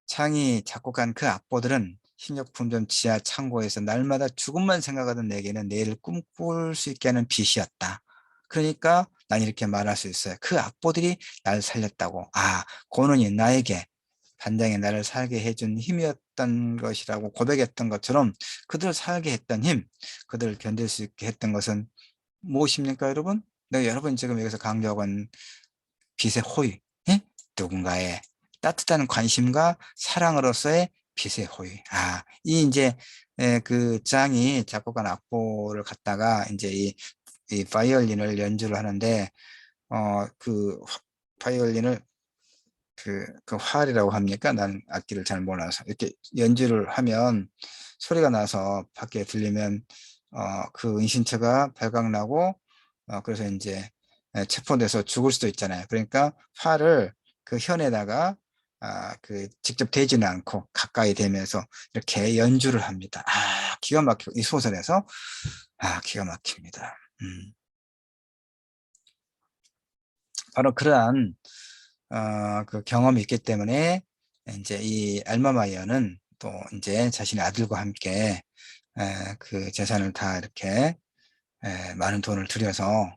S1: 창이 작곡한 그 악보들은 식료품점 지하 창고에서 날마다 죽음만 생각하던 내게는 내일을 꿈꿀 수 있게 하는 빛이었다. 그러니까 난 이렇게 말할 수 있어요. 그 악보들이 날 살렸다고. 고는이 나에게 반장이 나를 살게 해준 힘이었던 것이라고 고백했던 것처럼 그들을 살게 했던 힘, 그들을 견딜 수 있게 했던 것은 무엇입니까, 여러분? 내가 여러분 지금 여기서 강조하고 있는 빛의 호의, 예? 누군가의 따뜻한 관심과 사랑으로서의 빛의 호의. 이 이제 그 장이 작곡한 악보를 갖다가 이제 이 바이올린을 연주를 하는데 그 바이올린을 그 활이라고 합니까? 나는 악기를 잘 몰라서 이렇게 연주를 하면 소리가 나서 밖에 들리면 그 은신처가 발각나고 그래서 이제 체포돼서 죽을 수도 있잖아요. 그러니까 활을 그 현에다가 그 직접 대지는 않고 가까이 대면서 이렇게 연주를 합니다. 기가 막히고 이 소설에서 기가 막힙니다. 바로 그러한 그 경험이 있기 때문에 이제 이 알마마이어는 또 이제 자신의 아들과 함께 그 재산을 다 이렇게 많은 돈을 들여서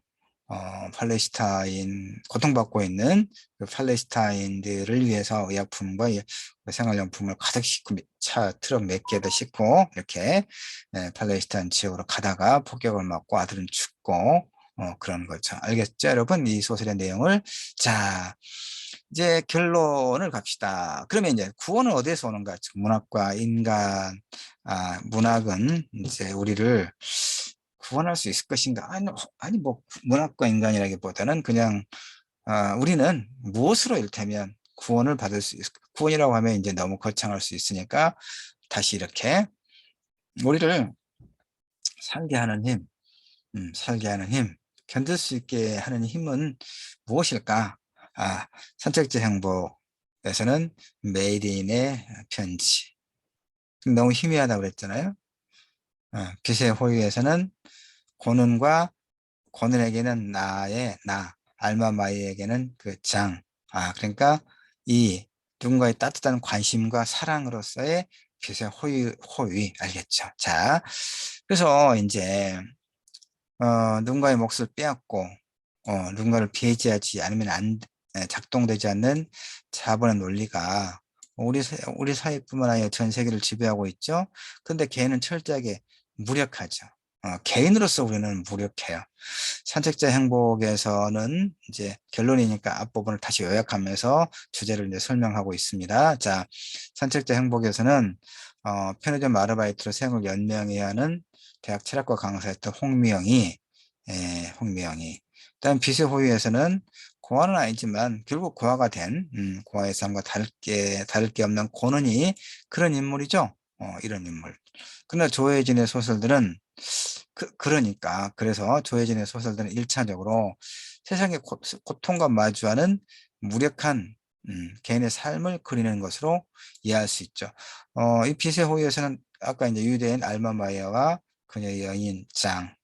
S1: 고통받고 있는 그 팔레스타인들을 위해서 의약품과 생활용품을 가득 싣고 차 트럭 몇 개도 싣고 이렇게 팔레스타인 지역으로 가다가 폭격을 맞고 아들은 죽고 그런 거죠. 알겠죠, 여러분? 이 소설의 내용을. 자, 이제 결론을 갑시다. 그러면 이제 구원은 어디에서 오는가? 문학과 인간, 문학은 이제 우리를 구원할 수 있을 것인가? 아니 뭐 문학과 인간이라기보다는 그냥 우리는 무엇으로 일테면 구원을 받을 수 있을, 구원이라고 하면 이제 너무 거창할 수 있으니까 다시 이렇게 우리를 살게 하는 힘, 살게 하는 힘, 견딜 수 있게 하는 힘은 무엇일까? 선택지 행복에서는 메이드인의 편지. 너무 희미하다고 그랬잖아요. 빛의 호유에서는 고는과 고는에게는 알마마이에게는 그 장. 그러니까 이 누군가의 따뜻한 관심과 사랑으로서의 빛의 호의, 알겠죠? 자, 그래서 이제 누군가의 몫을 빼앗고 누군가를 배제하지 않으면 작동되지 않는 자본의 논리가 우리 사회뿐만 아니라 전 세계를 지배하고 있죠. 근데 개인은 철저하게 무력하죠. 개인으로서 우리는 무력해요. 선택자 행복에서는 이제 결론이니까 앞부분을 다시 요약하면서 주제를 이제 설명하고 있습니다. 자, 선택자 행복에서는 편의점 아르바이트로 생을 연명해야 하는 대학 철학과 강사였던 홍미영이. 다음 빛의 호유에서는 고아는 아니지만 결국 고아가 된 고아의 삶과 다를 게 없는 고는이 그런 인물이죠. 이런 인물. 그러나 조혜진의 소설들은 그래서 조혜진의 소설들은 1차적으로 세상의 고통과 마주하는 무력한 개인의 삶을 그리는 것으로 이해할 수 있죠. 이 빛의 호유에서는 아까 이제 유대인 알마마이어와 그녀의 여인 장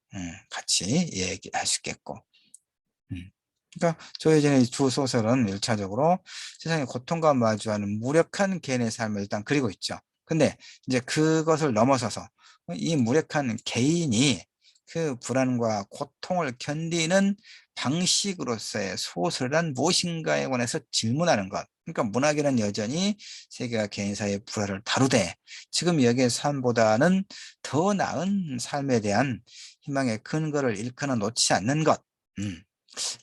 S1: 같이 얘기할 수 있겠고. 그러니까 조혜진의 두 소설은 1차적으로 세상의 고통과 마주하는 무력한 개인의 삶을 일단 그리고 있죠. 근데 이제 그것을 넘어서서 이 무력한 개인이 그 불안과 고통을 견디는 방식으로서의 소설이란 무엇인가에 관해서 질문하는 것. 그러니까 문학이란 여전히 세계와 개인사의 불화를 다루되 지금 여기의 삶보다는 더 나은 삶에 대한 희망의 근거를 일컬어 놓지 않는 것.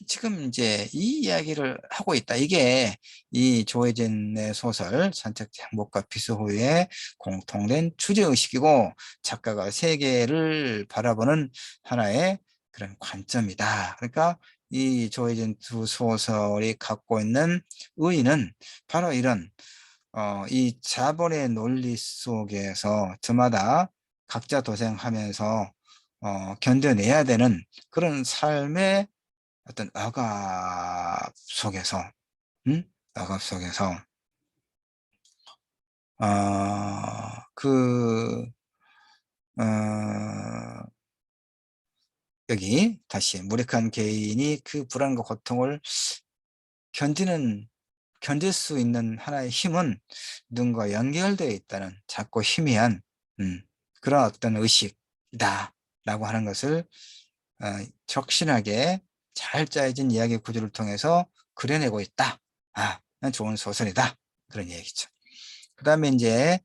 S1: 지금 이제 이 이야기를 하고 있다. 이게 이 조혜진의 소설 선택지 행복과 비스호의 공통된 주제의식이고 작가가 세계를 바라보는 하나의 그런 관점이다. 그러니까 이 조혜진 두 소설이 갖고 있는 의의는 바로 이런 이 자본의 논리 속에서 저마다 각자 도생하면서 견뎌내야 되는 그런 삶의 어떤 억압 속에서, 억압 속에서, 그, 어, 여기 다시 무력한 개인이 그 불안과 고통을 견디는, 견딜 수 있는 하나의 힘은 누군가 연결되어 있다는 작고 희미한, 그런 어떤 의식이다. 라고 하는 것을 적신하게 잘 짜여진 이야기 구조를 통해서 그려내고 있다. 좋은 소설이다. 그런 얘기죠. 그 다음에 이제,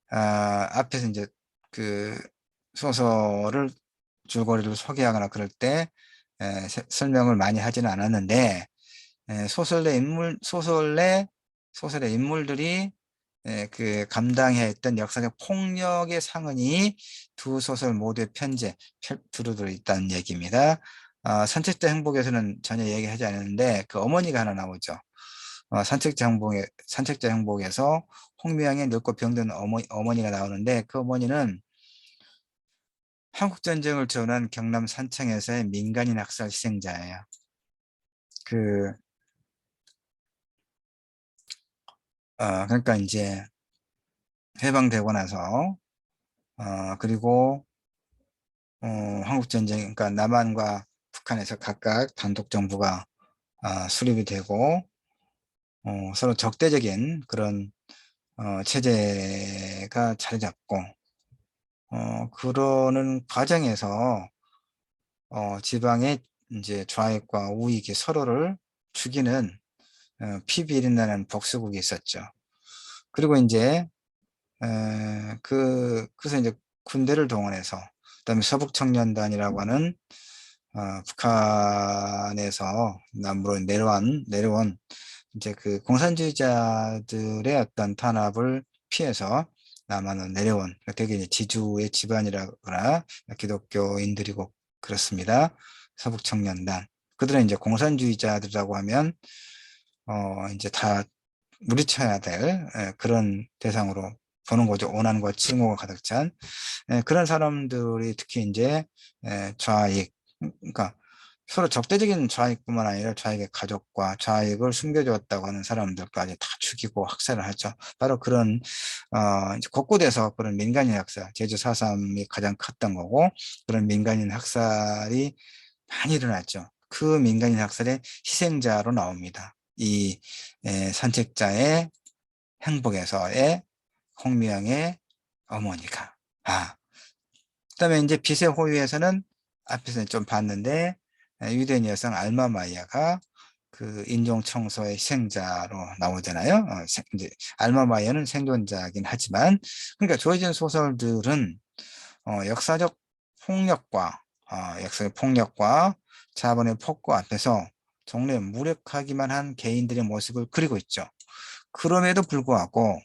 S1: 앞에서 이제 그 소설을 줄거리를 소개하거나 그럴 때 설명을 많이 하지는 않았는데, 소설의 인물들이 그 감당해야 했던 역사적 폭력의 상흔이 두 소설 모두의 편제, 두루두루 있다는 얘기입니다. 선택자 행복에서는 전혀 얘기하지 않았는데 그 어머니가 하나 나오죠. 선택자 행복에서 홍미영의 늙고 병든 어머니가 나오는데 그 어머니는 한국전쟁을 지원한 경남 산청에서의 민간인 학살 희생자예요. 그러니까 이제 해방되고 나서 그리고 한국전쟁, 그러니까 남한과 북한에서 각각 단독 정부가 수립이 되고 서로 적대적인 그런 체제가 자리 잡고 그러는 과정에서 지방의 이제 좌익과 우익이 서로를 죽이는 피비린내는 복수국이 있었죠. 그리고 이제 그래서 이제 군대를 동원해서, 그다음에 서북청년단이라고 하는 북한에서 남부로 내려온 이제 그 공산주의자들의 어떤 탄압을 피해서 남한으로 내려온, 되게 이제 지주의 집안이라거나 기독교인들이고 그렇습니다. 서북청년단. 그들은 이제 공산주의자들이라고 하면 이제 다 물리쳐야 될 그런 대상으로 보는 거죠. 오난과 증오가 가득 찬 그런 사람들이 특히 이제 좌익, 그러니까 서로 적대적인 좌익뿐만 아니라 좌익의 가족과 좌익을 숨겨주었다고 하는 사람들까지 다 죽이고 학살을 하죠. 바로 그런 이제 곳곳에서 그런 민간인 학살, 제주 4.3이 가장 컸던 거고, 그런 민간인 학살이 많이 일어났죠. 그 민간인 학살의 희생자로 나옵니다. 이 산책자의 행복에서의 홍미영의 어머니가. 그다음에 이제 빛의 호유에서는 앞에서 좀 봤는데 유대인 여성 알마 마이아가 그 인종 청소의 희생자로 나오잖아요. 이제 알마 마이아는 생존자긴 하지만, 그러니까 조혜진 소설들은 역사적 폭력과 역사적 폭력과 자본의 폭거 앞에서 종래 무력하기만 한 개인들의 모습을 그리고 있죠. 그럼에도 불구하고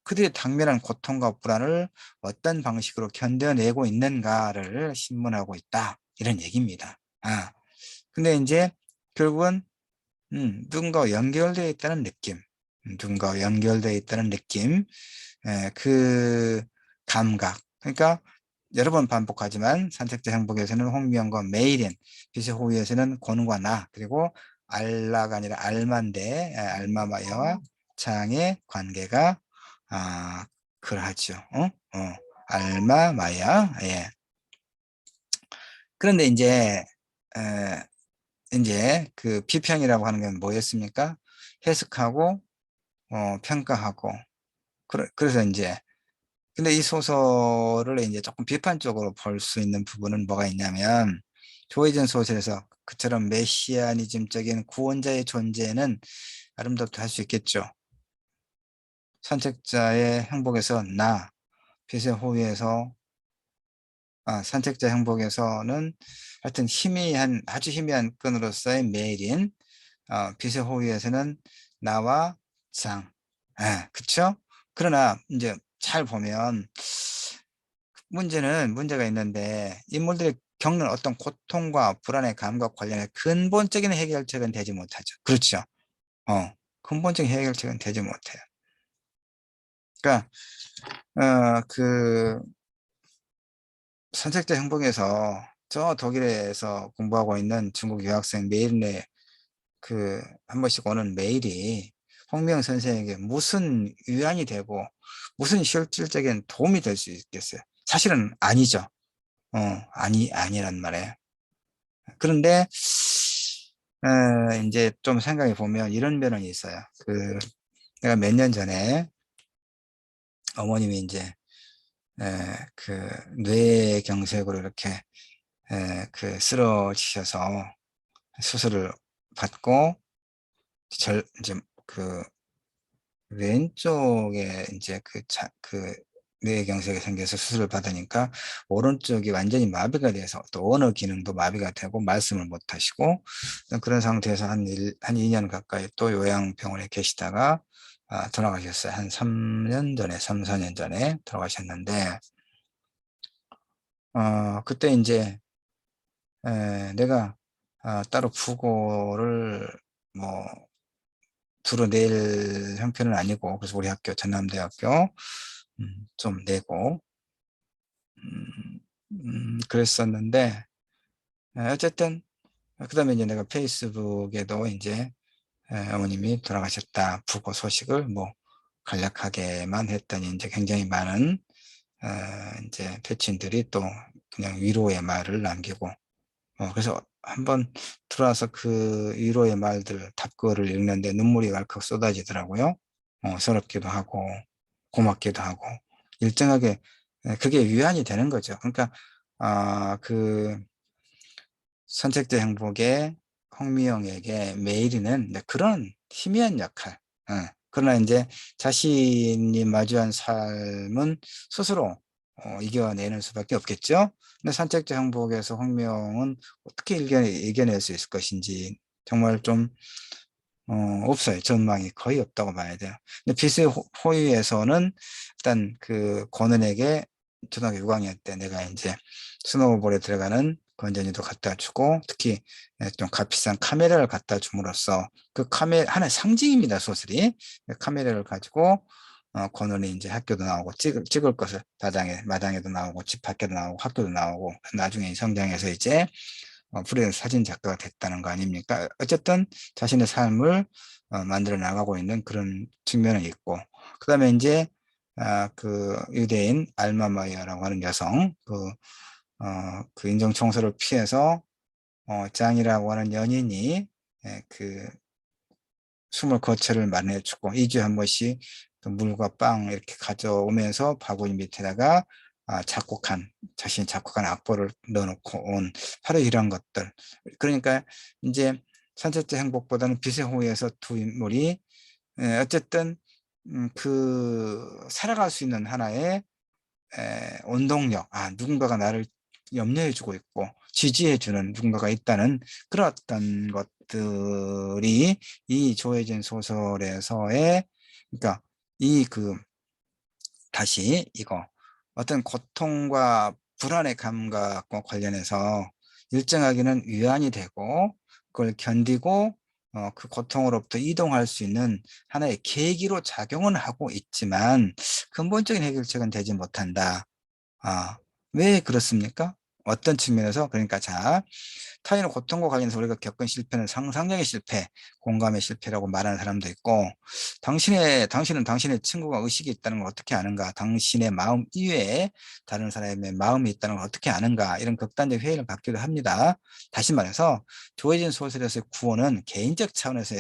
S1: 그들의 당면한 고통과 불안을 어떤 방식으로 견뎌내고 있는가를 신문하고 있다. 이런 얘기입니다. 근데 이제 결국은 누군가와 연결되어 있다는 느낌, 누군가와 연결되어 있다는 느낌, 그 감각. 그러니까 여러 번 반복하지만 산책자 행복에서는 홍미영과 메이린, 빛의 호위에서는 권과 나, 그리고 알라가 아니라 알만데 알마마야와 장의 관계가 그러하죠. 알마마야. 예. 그런데 이제 그 비평이라고 하는 건 뭐였습니까? 해석하고 평가하고. 그래서 이제 근데 이 소설을 이제 조금 비판적으로 볼 수 있는 부분은 뭐가 있냐면, 조이전 소설에서 그처럼 메시아니즘적인 구원자의 존재는 아름답다 할 수 있겠죠. 산책자의 행복에서 나, 빛의 호위에서 산책자 행복에서는 하여튼 희미한, 아주 희미한 끈으로서의 메일인 빛의 호위에서는 나와 장. 그쵸? 그러나 이제 잘 보면 문제가 있는데, 인물들이 겪는 어떤 고통과 불안의 감각 관련해 근본적인 해결책은 되지 못하죠. 그렇죠. 근본적인 해결책은 되지 못해요. 그러니까 그 선택자 행복에서 저 독일에서 공부하고 있는 중국 유학생 메일에 그 한 번씩 오는 메일이 홍명 선생에게 무슨 위안이 되고 무슨 실질적인 도움이 될 수 있겠어요? 사실은 아니죠. 아니란 말이에요. 그런데 이제 좀 생각해 보면 이런 면은 있어요. 내가 몇 년 전에 어머님이 이제 그 뇌경색으로 이렇게 쓰러지셔서 수술을 받고 이제 그 왼쪽에 이제 그 뇌경색이 생겨서 수술을 받으니까 오른쪽이 완전히 마비가 돼서 또 언어 기능도 마비가 되고 말씀을 못 하시고 그런 상태에서 한 2년 가까이 또 요양병원에 계시다가 돌아가셨어요. 한 3년 전에, 3, 4년 전에 돌아가셨는데, 그때 이제, 내가, 따로 부고를 뭐, 두루 낼 형편은 아니고, 그래서 우리 학교, 전남대학교, 좀 내고, 그랬었는데, 어쨌든, 그 다음에 이제 내가 페이스북에도 이제, 어머님이 돌아가셨다, 부고 소식을 뭐, 간략하게만 했더니 이제 굉장히 많은 이제 패친들이 또 그냥 위로의 말을 남기고 그래서 한번 들어와서 그 위로의 말들 답글을 읽는데 눈물이 왈칵 쏟아지더라고요. 서럽기도 하고 고맙기도 하고 일정하게 그게 위안이 되는 거죠. 그러니까 그 선택적 행복의 홍미영에게 메일이는 그런 희미한 역할. 그러나 이제 자신이 마주한 삶은 스스로 이겨내는 수밖에 없겠죠. 근데 선택적 행복에서 홍미영은 어떻게 이겨낼 수 있을 것인지 정말 좀 없어요. 전망이 거의 없다고 봐야 돼요. 근데 빛의 호위에서는 일단 그 권은에게 초등학교 6학년 때 내가 이제 스노우볼에 들어가는 건전지도 갖다 주고 특히 좀 값비싼 카메라를 갖다 줌으로써 그 카메라 하나의 상징입니다. 소설이. 카메라를 가지고 권은이 이제 학교도 나오고 찍을 것을 마당에도 나오고 집 밖에도 나오고 학교도 나오고 나중에 성장해서 이제 프리랜서 사진 작가가 됐다는 거 아닙니까? 어쨌든 자신의 삶을 만들어 나가고 있는 그런 측면은 있고, 그 다음에 이제 그 유대인 알마마이어라고 하는 여성, 그 인종 청소를 피해서 짱이라고 하는 연인이 그 숨을 거처를 마련해주고 2주에 한 번씩 물과 빵 이렇게 가져오면서 바구니 밑에다가 자신이 작곡한 악보를 넣어놓고 온 바로 이런 것들. 그러니까 이제 선택적 행복보다는 빛의 호위에서 두 인물이 어쨌든 그 살아갈 수 있는 하나의 원동력, 누군가가 나를 염려해주고 있고 지지해주는 누군가가 있다는 그런 어떤 것들이 이 조혜진 소설에서의 그러니까 다시 이거 어떤 고통과 불안의 감각과 관련해서 일정하게는 위안이 되고 그걸 견디고 그 고통으로부터 이동할 수 있는 하나의 계기로 작용은 하고 있지만 근본적인 해결책은 되지 못한다. 아, 왜 그렇습니까? 어떤 측면에서? 그러니까 타인의 고통과 관련해서 우리가 겪은 실패는 상상력의 실패, 공감의 실패라고 말하는 사람도 있고, 당신은 당신의 친구가 의식이 있다는 걸 어떻게 아는가? 당신의 마음 이외에 다른 사람의 마음이 있다는 걸 어떻게 아는가? 이런 극단적 회의를 갖기도 합니다. 다시 말해서 조혜진 소설에서의 구원은 개인적 차원에서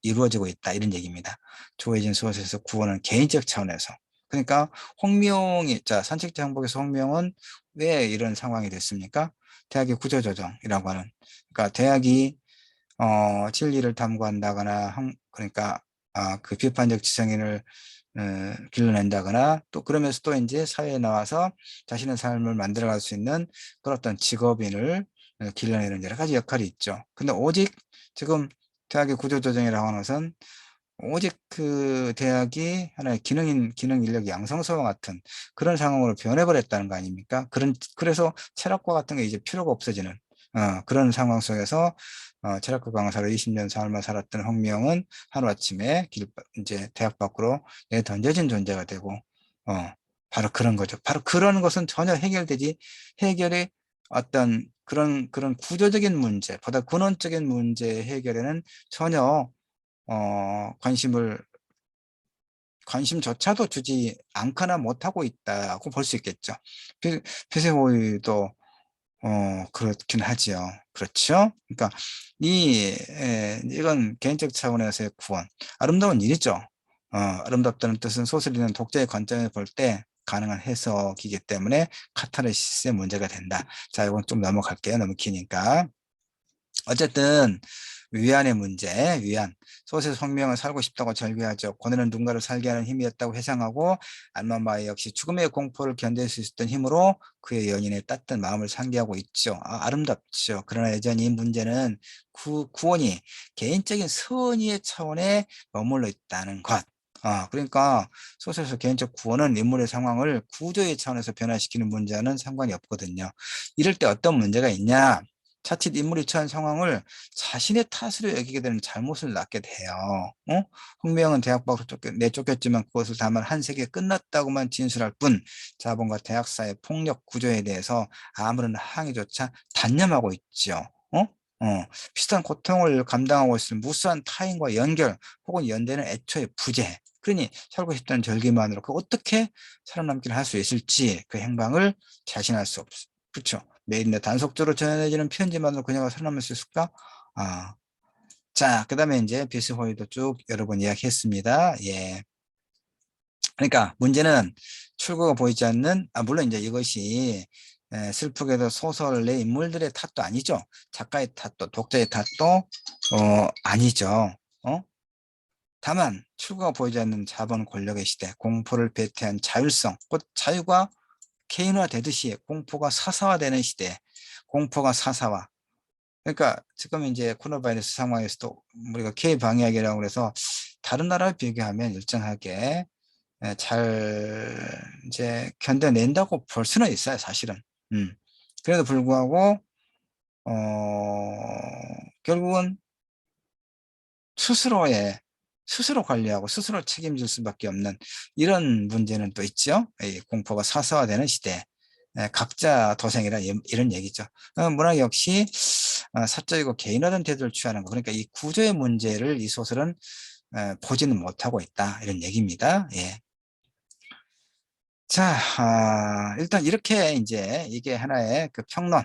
S1: 이루어지고 있다. 이런 얘기입니다. 조혜진 소설에서 구원은 개인적 차원에서. 그러니까 선택적 행복에서 홍명은 왜 이런 상황이 됐습니까? 대학의 구조조정이라고 하는 그러니까 대학이 진리를 탐구한다거나 그러니까 그 비판적 지성인을 길러낸다거나 또 그러면서 또 이제 사회에 나와서 자신의 삶을 만들어갈 수 있는 그런 어떤 직업인을 길러내는 여러 가지 역할이 있죠. 근데 오직 지금 대학의 구조조정이라고 하는 것은 오직 그 대학이 하나의 기능 인력 양성소와 같은 그런 상황으로 변해버렸다는 거 아닙니까? 그래서 철학과 같은 게 이제 필요가 없어지는 그런 상황 속에서 철학과 강사로 20년 삶을 살았던 홍명은 하루아침에 이제 대학 밖으로 내던져진 존재가 되고 바로 그런 거죠. 바로 그런 것은 전혀 해결이 어떤 그런 구조적인 문제, 보다 근원적인 문제 해결에는 전혀 관심조차도 주지 않거나 못하고 있다고 볼 수 있겠죠. 폐쇄호위도 그렇긴 하지요. 그렇죠? 그러니까 이건 개인적 차원에서의 구원. 아름다운 일이죠. 아름답다는 뜻은 소설 읽는 독자의 관점에 볼 때 가능한 해석이기 때문에 카타르시스의 문제가 된다. 자, 이건 좀 넘어갈게요. 너무 기니까. 어쨌든 위안의 문제, 위안. 소설 성명을 살고 싶다고 절규하죠. 고뇌는 누군가를 살게 하는 힘이었다고 회상하고 알마마이 역시 죽음의 공포를 견딜 수 있었던 힘으로 그의 연인의 따뜻한 마음을 상기하고 있죠. 아름답죠. 그러나 여전히 문제는 구원이 개인적인 선의의 차원에 머물러 있다는 것. 그러니까 소설에서 개인적 구원은 인물의 상황을 구조의 차원에서 변화시키는 문제와는 상관이 없거든요. 이럴 때 어떤 문제가 있냐? 자칫 인물이 처한 상황을 자신의 탓으로 여기게 되는 잘못을 낳게 돼요. 홍명은 대학 밖으로 내쫓겼지만 그것을 다만 한 세기에 끝났다고만 진술할 뿐 자본과 대학사의 폭력 구조에 대해서 아무런 항의조차 단념하고 있죠. 비슷한 고통을 감당하고 있을 무수한 타인과 연결 혹은 연대는 애초에 부재. 그러니 살고 싶다는 절기만으로 그 어떻게 살아남기를 할 수 있을지 그 행방을 자신할 수 없어. 그렇죠. 매일내 단속적으로 전해지는 편지만으로 그녀가 살아남을 수 있을까? 아, 자, 그 다음에 이제 비스호이도 쭉 여러 번 이야기했습니다. 예. 그러니까 문제는 출구가 보이지 않는, 물론 이제 이것이 슬프게도 소설 내 인물들의 탓도 아니죠. 작가의 탓도 독자의 탓도 아니죠. 다만 출구가 보이지 않는 자본 권력의 시대, 공포를 배태한 자율성, 곧 자유가 개인화되듯이 공포가 사사화되는 시대, 공포가 사사화. 그러니까 지금 이제 코로나 바이러스 상황에서도 우리가 K 방역이라고 해서 다른 나라와 비교하면 일정하게 잘 이제 견뎌낸다고 볼 수는 있어요, 사실은. 그래도 불구하고 결국은 스스로 관리하고 스스로 책임질 수밖에 없는 이런 문제는 또 있죠. 이 공포가 사사화되는 시대, 각자 도생이라 이런 얘기죠. 문학 역시 사적이고 개인화된 태도를 취하는 거. 그러니까 이 구조의 문제를 이 소설은 보지는 못하고 있다, 이런 얘기입니다. 예. 자, 일단 이렇게 이제 이게 하나의 그 평론,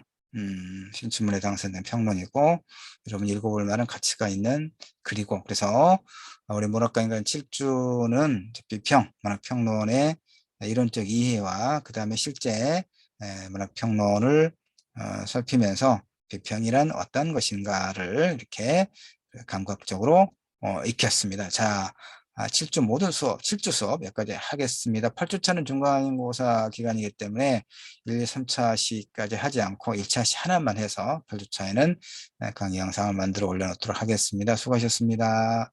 S1: 신춘문예 당선된 평론이고, 여러분 읽어볼 만한 가치가 있는 글이고, 그래서 우리 문학과인간 7주는 비평, 문학평론의 이론적 이해와 그 다음에 실제 문학평론을 살피면서 비평이란 어떤 것인가를 이렇게 감각적으로 익혔습니다. 자, 7주 모든 수업, 7주 수업 여기까지 하겠습니다. 8주차는 중간고사 기간이기 때문에 1, 2, 3차 시까지 하지 않고 1차 시 하나만 해서 8주차에는 강의 영상을 만들어 올려놓도록 하겠습니다. 수고하셨습니다.